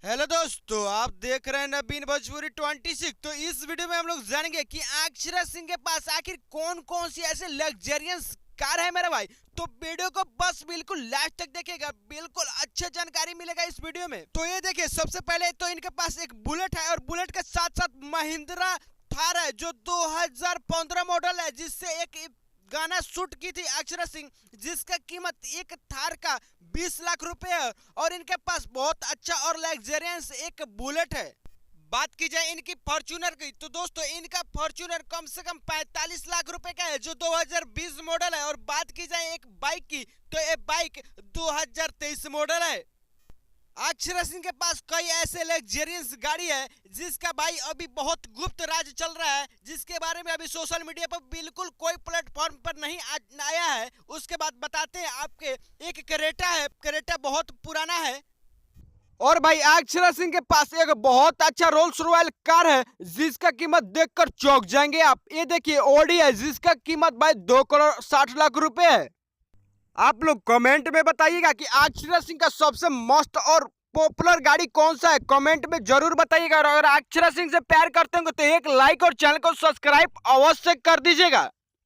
Hello दोस्तों, आप देख रहे हैं नवीन भोजपुरी 26। तो इस वीडियो में हम लोग जानेंगे कि अक्षरा सिंह के पास आखिर कौन कौन सी ऐसे लग्जरियस कार है मेरा भाई। तो वीडियो को बस बिल्कुल लास्ट तक देखेगा, बिल्कुल अच्छा जानकारी मिलेगा इस वीडियो में। तो ये देखिए, सबसे पहले तो इनके पास एक बुलेट है और बुलेट के साथ साथ महिंद्रा थार है जो 2015 मॉडल है, जिससे एक गाना शूट की थी अक्षरा सिंह, जिसका कीमत एक थार का 20 लाख रुपए है। और इनके पास बहुत अच्छा और लग्जरियस एक बुलेट है। बात की जाए इनकी फॉर्च्यूनर की, तो दोस्तों इनका फॉर्च्यूनर कम से कम 45 लाख रुपए का है जो 2020 मॉडल है। और बात की जाए एक बाइक की, तो ये बाइक 2023 मॉडल है। अक्षरा सिंह के पास कई ऐसे लग्जरियस गाड़ी है जिसका भाई अभी बहुत गुप्त राज चल रहा है, जिसके बारे में अभी सोशल मीडिया पर बिल्कुल कोई प्लेटफॉर्म पर नहीं आया है। उसके बाद बताते हैं आपके, एक क्रेटा है, क्रेटा बहुत पुराना है। और भाई अक्षरा सिंह के पास एक बहुत अच्छा रोल्स रॉयल कार है जिसका कीमत देखकर चौंक जाएंगे आप। ये देखिए ऑडी है जिसका कीमत भाई 2 करोड़ 60 लाख रुपए है। आप लोग कमेंट में बताइएगा कि अक्षरा सिंह का सबसे मस्त और पॉपुलर गाड़ी कौन सा है, कमेंट में जरूर बताइएगा। और अगर अक्षरा सिंह से प्यार करते होंगे तो एक लाइक और चैनल को सब्सक्राइब अवश्य कर दीजिएगा।